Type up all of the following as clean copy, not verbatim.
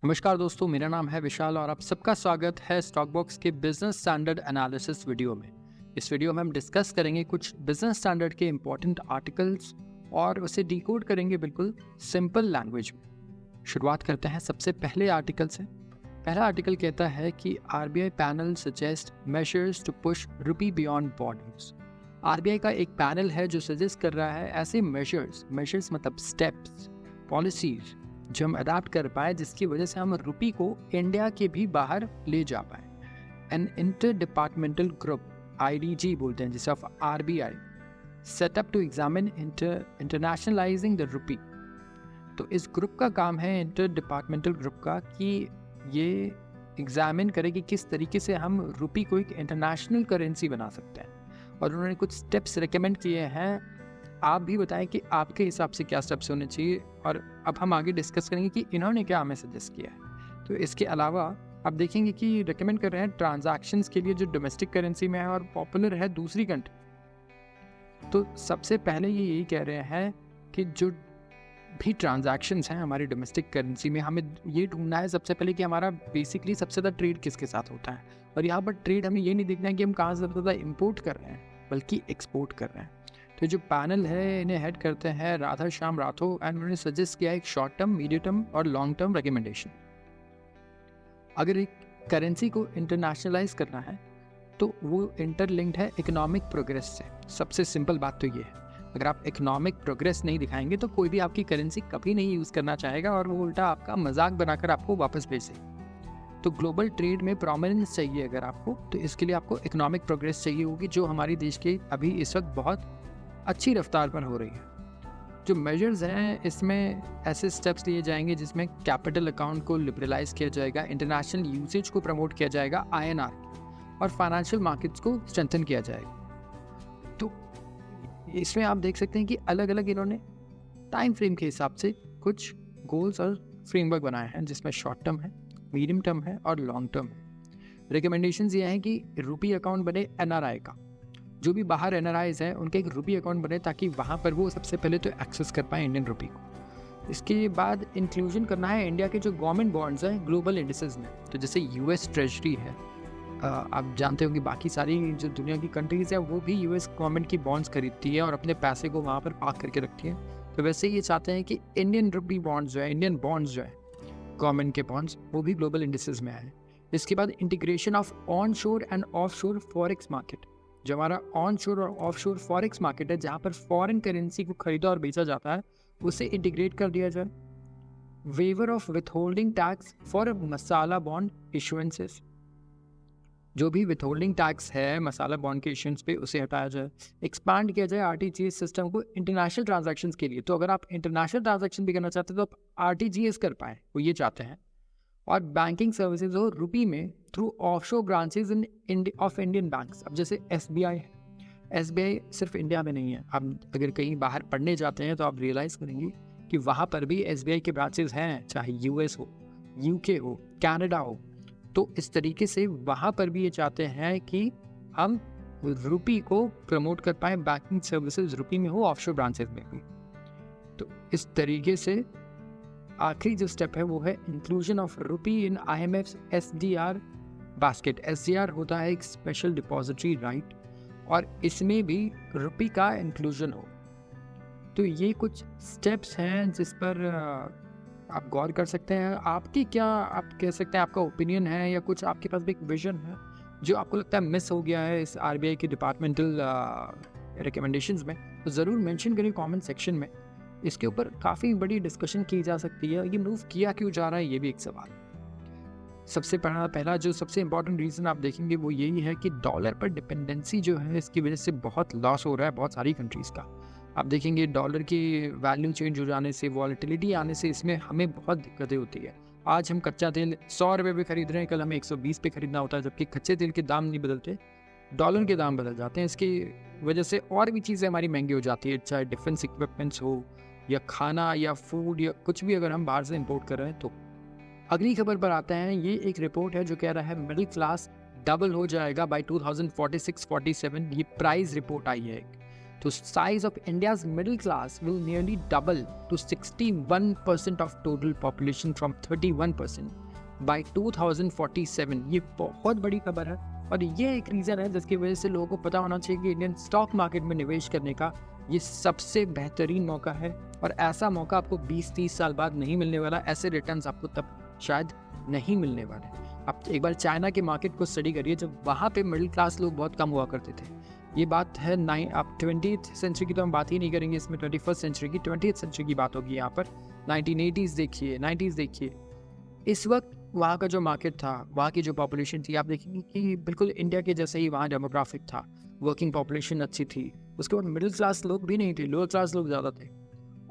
नमस्कार दोस्तों, मेरा नाम है विशाल और आप सबका स्वागत है स्टॉक बॉक्स के बिजनेस स्टैंडर्ड एनालिसिस वीडियो में। इस वीडियो में हम डिस्कस करेंगे कुछ बिजनेस स्टैंडर्ड के इंपॉर्टेंट आर्टिकल्स और उसे डिकोड करेंगे बिल्कुल सिंपल लैंग्वेज में। शुरुआत करते हैं सबसे पहले आर्टिकल से। पहला आर्टिकल कहता है कि RBI panel suggest measures to push rupee beyond borders. RBI का एक पैनल है जो सजेस्ट कर रहा है ऐसे मेजर्स मतलब स्टेप्स, पॉलिसीज जो हम अडाप्ट कर पाए जिसकी वजह से हम रुपी को इंडिया के भी बाहर ले जा पाए। An inter departmental group IDG बोलते हैं जिसे of RBI setup to examine internationalising the rupee. तो इस ग्रुप का काम है, इंटर डिपार्टमेंटल ग्रुप का, कि ये एग्जामिन करे कि किस तरीके से हम रुपी को एक इंटरनेशनल करेंसी बना सकते हैं। और उन्होंने कुछ स्टेप्स रिकमेंड किए हैं। आप भी बताएं कि आपके हिसाब से क्या स्टेप्स होने चाहिए, और अब हम आगे डिस्कस करेंगे कि इन्होंने क्या हमें सजेस्ट किया है। तो इसके अलावा आप देखेंगे कि रिकमेंड कर रहे हैं ट्रांजैक्शंस के लिए जो डोमेस्टिक करेंसी में है और पॉपुलर है दूसरी कंट्री। तो सबसे पहले ये यही कह रहे हैं कि जो भी ट्रांजैक्शंस हैं हमारी डोमेस्टिक करेंसी में, हमें ये ढूंढना है सबसे पहले कि हमारा बेसिकली सबसे ज़्यादा ट्रेड किसके साथ होता है। और यहाँ पर ट्रेड हमें ये नहीं देखना है कि हम कहाँ से सबसे ज़्यादा इम्पोर्ट कर रहे हैं बल्कि एक्सपोर्ट कर रहे हैं। तो जो पैनल है इन्हें हेड करते हैं राधा श्याम राठौर एंड उन्होंने सजेस्ट किया एक शॉर्ट टर्म, मीडियम टर्म और लॉन्ग टर्म रिकमेंडेशन। अगर एक करेंसी को इंटरनेशनलाइज करना है तो वो इंटरलिंक्ड है इकोनॉमिक प्रोग्रेस से। सबसे सिंपल बात तो ये है, अगर आप इकोनॉमिक प्रोग्रेस नहीं दिखाएंगे तो कोई भी आपकी करेंसी कभी नहीं यूज़ करना चाहेगा और वो उल्टा आपका मजाक बनाकर आपको वापस भेज देगा। तो ग्लोबल ट्रेड में प्रोमिनेंस चाहिए अगर आपको, तो इसके लिए आपको इकोनॉमिक प्रोग्रेस चाहिए होगी जो हमारी देश के अभी इस वक्त बहुत अच्छी रफ्तार पर हो रही है। जो मेजर्स हैं इसमें ऐसे स्टेप्स लिए जाएंगे जिसमें कैपिटल अकाउंट को लिबरलाइज किया जाएगा, इंटरनेशनल यूसेज को प्रमोट किया जाएगा, INR और फाइनेंशियल मार्केट्स को स्ट्रेंथन किया जाएगा। तो इसमें आप देख सकते हैं कि अलग अलग इन्होंने टाइम फ्रेम के हिसाब से कुछ गोल्स और फ्रेमवर्क बनाए हैं जिसमें शॉर्ट टर्म है, मीडियम टर्म है और लॉन्ग टर्म है। रिकमेंडेशंस ये हैं कि रुपी अकाउंट बने NRI का, जो भी बाहर NRIs हैं उनके एक रुपी अकाउंट बने ताकि वहाँ पर वो सबसे पहले तो एक्सेस कर पाए इंडियन रुपी को। इसके बाद इंक्लूजन करना है इंडिया के जो गवर्नमेंट बॉन्ड्स हैं ग्लोबल इंडिसेस में। तो जैसे US ट्रेजरी है, आप जानते हो कि बाकी सारी जो दुनिया की कंट्रीज़ है वो भी US गवर्नमेंट की बॉन्ड्स खरीदती है और अपने पैसे को वहाँ पर पार्क करके रखती है। तो वैसे ये चाहते हैं कि इंडियन रुपी बॉन्ड्स जो है, इंडियन बॉन्ड्स जो है गवर्नमेंट के बॉन्ड्स, वो भी ग्लोबल इंडिसेस में आए। इसके बाद इंटीग्रेशन ऑफ ऑन शोर एंड ऑफ शोर फॉरेक्स मार्केट। जो हमारा ऑन शोर और ऑफ शोर फॉरेक्स मार्केट है जहाँ पर फॉरेन करेंसी को खरीदा और बेचा जाता है, उसे इंटीग्रेट कर दिया जाए। Waiver of withholding tax for masala bond issuances. जो भी विथहोल्डिंग टैक्स है मसाला बॉन्ड के इशुएंस पे उसे हटाया जाए। एक्सपांड किया जाए RTGS सिस्टम को इंटरनेशनल ट्रांजैक्शंस के लिए। तो अगर आप इंटरनेशनल ट्रांजैक्शन भी करना चाहते हैं तो आप RTGS कर पाएँ, वो ये चाहते हैं। और बैंकिंग सर्विसेज हो रुपी में through offshore branches of Indian banks. अब जैसे SBI है, SBI सिर्फ इंडिया में नहीं है। आप अगर कहीं बाहर पढ़ने जाते हैं तो आप रियलाइज़ करेंगे कि वहाँ पर भी SBI के ब्रांचेज हैं, चाहे US हो, UK हो, कनाडा हो। तो इस तरीके से वहाँ पर भी ये चाहते हैं कि हम रुपी को प्रमोट कर पाएँ, बैंकिंग सर्विसेज रुपी में हो, ऑफशोर ब्रांचेज में भी। तो इस तरीके से आखिरी जो स्टेप है वो है inclusion of rupee in IMF SDR basket. SDR होता है एक स्पेशल डिपॉजिटरी राइट, और इसमें भी रुपी का इंक्लूजन हो। तो ये कुछ स्टेप्स हैं जिस पर आप गौर कर सकते हैं। आपकी क्या, आप कह सकते हैं आपका ओपिनियन है या कुछ आपके पास भी एक विजन है जो आपको लगता है मिस हो गया है इस RBI के डिपार्टमेंटल रिकमेंडेशंस में, तो ज़रूर मेंशन करिए कमेंट सेक्शन में। इसके ऊपर काफ़ी बड़ी डिस्कशन की जा सकती है। ये मूव किया क्यों जा रहा है, ये भी एक सवाल है। सबसे पहला जो सबसे इंपॉर्टेंट रीज़न आप देखेंगे वो यही है कि डॉलर पर डिपेंडेंसी जो है इसकी वजह से बहुत लॉस हो रहा है बहुत सारी कंट्रीज़ का। आप देखेंगे डॉलर की वैल्यू चेंज हो जाने से, वॉलेटिलिटी आने से इसमें हमें बहुत दिक्कतें होती है। आज हम कच्चा तेल 100 रुपये पे खरीद रहे हैं, कल हमें 120 पे खरीदना होता है, जबकि कच्चे तेल के दाम नहीं बदलते, डॉलर के दाम बदल जाते हैं। इसकी वजह से और भी चीज़ें हमारी महंगी हो जाती है, चाहे डिफेंस इक्विपमेंट्स हो या खाना या फूड या कुछ भी अगर हम बाहर से इंपोर्ट कर रहे हैं। तो अगली खबर पर आते हैं। ये एक रिपोर्ट है जो कह रहा है मिडिल क्लास डबल हो जाएगा बाय 2046-47। ये प्राइस रिपोर्ट आई है। तो size of India's middle class will nearly double to 61% of total population from 31% by 2047। ये बहुत बड़ी खबर है और ये एक रीज़न है जिसकी वजह से लोगों को पता होना चाहिए कि इंडियन स्टॉक मार्केट में निवेश करने का ये सबसे बेहतरीन मौका है और ऐसा मौका आपको 20-30 साल बाद नहीं मिलने वाला। ऐसे रिटर्न्स आपको तब शायद नहीं मिलने वाले। आप एक बार चाइना के मार्केट को स्टडी करिए, जब वहाँ पे मिडिल क्लास लोग बहुत कम हुआ करते थे। ये बात है आप 20th सेंचुरी की तो हम बात ही नहीं करेंगे, इसमें 21st सेंचुरी की 20th सेंचुरी की बात होगी। यहाँ पर 1980s देखिए, 90s देखिए, इस वक्त वहाँ का जो मार्केट था, वहाँ की जो पॉपुलेशन थी, आप देखेंगे कि बिल्कुल इंडिया के जैसे ही वहाँ डेमोग्राफिक था, वर्किंग पॉपुलेशन अच्छी थी। उसके बाद मिडिल क्लास लोग भी नहीं थे, लोअर क्लास लोग ज़्यादा थे।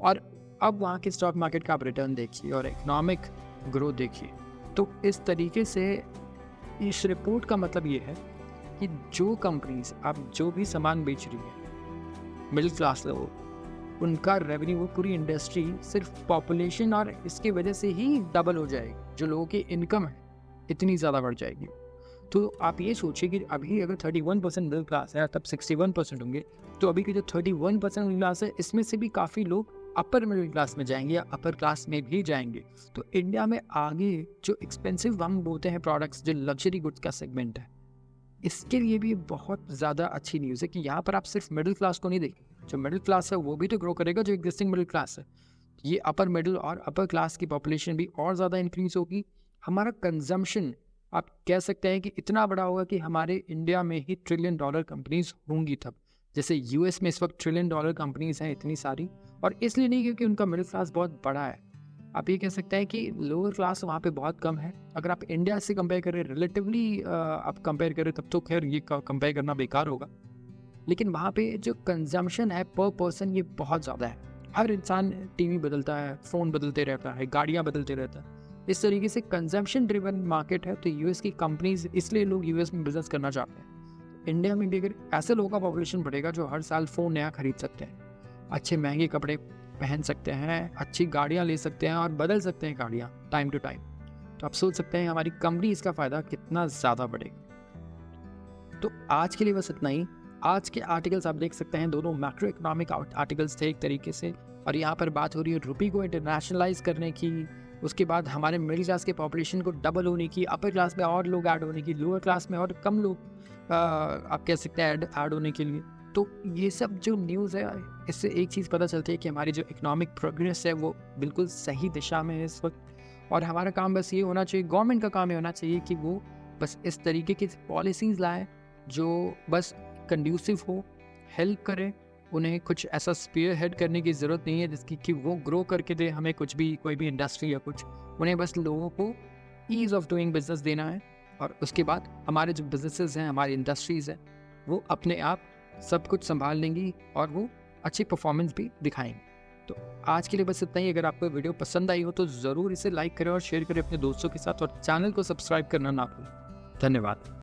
और अब वहाँ के स्टॉक मार्केट का आप रिटर्न देखिए और इकोनॉमिक ग्रोथ देखिए। तो इस तरीके से इस रिपोर्ट का मतलब ये है कि जो कंपनीज आप जो भी सामान बेच रही है, मिडिल क्लास लोग, उनका रेवेन्यू, वो पूरी इंडस्ट्री सिर्फ पॉपुलेशन और इसकी वजह से ही डबल हो जाएगी। जो लोगों की इनकम है इतनी ज़्यादा बढ़ जाएगी। तो आप ये सोचिए कि अभी अगर 31% मिडिल क्लास है, तब 61% होंगे। तो अभी के जो 31% मिडिल क्लास है, इसमें से भी काफ़ी लोग अपर मिडिल क्लास में जाएंगे या अपर क्लास में भी जाएंगे। तो इंडिया में आगे जो एक्सपेंसिव हम बोलते हैं प्रोडक्ट्स, जो लग्जरी गुड्स का सेगमेंट है, इसके लिए भी बहुत ज़्यादा अच्छी न्यूज़ है कि यहाँ पर आप सिर्फ मिडिल क्लास को नहीं देखें। जो मिडिल क्लास है वो भी तो ग्रो करेगा, जो एग्जिस्टिंग मिडिल क्लास है। ये अपर मिडिल और अपर क्लास की पॉपुलेशन भी और ज़्यादा इंक्रीज होगी। हमारा कंजम्पशन आप कह सकते हैं कि इतना बड़ा होगा कि हमारे इंडिया में ही $1 ट्रिलियन कंपनीज होंगी तब। जैसे यूएस में इस वक्त $1 ट्रिलियन कंपनीज हैं इतनी सारी, और इसलिए नहीं क्योंकि उनका मिडिल क्लास बहुत बड़ा है। आप ये कह सकते हैं कि लोअर क्लास वहाँ पे बहुत कम है। अगर आप इंडिया से कंपेयर करें, रिलेटिवली आप कंपेयर करें, तब तो खैर ये कंपेयर करना बेकार होगा। लेकिन वहाँ पे जो कंजम्पशन है पर पर्सन, ये बहुत ज़्यादा है। हर इंसान टीवी बदलता है, फ़ोन बदलते रहता है, गाड़ियाँ बदलते रहता है। इस तरीके से कंजम्पशन ड्रिवन मार्केट है। तो यूएस की कंपनीज, इसलिए लोग यूएस में बिजनेस करना चाहते हैं। इंडिया में भी अगर ऐसे लोगों का पॉपुलेशन बढ़ेगा जो हर साल फ़ोन नया खरीद सकते हैं, अच्छे महंगे कपड़े पहन सकते हैं, अच्छी गाड़ियाँ ले सकते हैं और बदल सकते हैं गाड़ियाँ टाइम टू टाइम, तो आप सोच सकते हैं हमारी कंपनी इसका फ़ायदा कितना ज़्यादा बढ़ेगा। तो आज के लिए बस इतना ही। आज के आर्टिकल्स आप देख सकते हैं, दोनों मैक्रो इकोनॉमिक आर्टिकल्स थे एक तरीके से, और यहाँ पर बात हो रही है रुपये को इंटरनेशनलाइज करने की, उसके बाद हमारे मिडिल क्लास के पॉपुलेशन को डबल होने की, अपर क्लास में और लोग ऐड होने की, लोअर क्लास में और कम लोग आप कह सकते हैं ऐड होने के लिए। तो ये सब जो न्यूज़ है, इससे एक चीज़ पता चलती है कि हमारी जो इकोनॉमिक प्रोग्रेस है वो बिल्कुल सही दिशा में है इस वक्त। और हमारा काम बस ये होना चाहिए, गवर्नमेंट का काम ये होना चाहिए कि वो बस इस तरीके की पॉलिसीज़ लाए जो बस कंड्यूसिव हो, हेल्प करें। उन्हें कुछ ऐसा स्पीयर हेड करने की ज़रूरत नहीं है जिसकी कि वो ग्रो करके दे हमें कुछ भी, कोई भी इंडस्ट्री या कुछ। उन्हें बस लोगों को ईज़ ऑफ डूइंग बिजनेस देना है, और उसके बाद हमारे जो बिजनेसेस हैं, हमारी इंडस्ट्रीज़ हैं, वो अपने आप सब कुछ संभाल लेंगी और वो अच्छी परफॉर्मेंस भी दिखाएंगे। तो आज के लिए बस इतना ही। अगर आपको वीडियो पसंद आई हो तो ज़रूर इसे लाइक करें और शेयर करें अपने दोस्तों के साथ, और चैनल को सब्सक्राइब करना ना भूलें। धन्यवाद।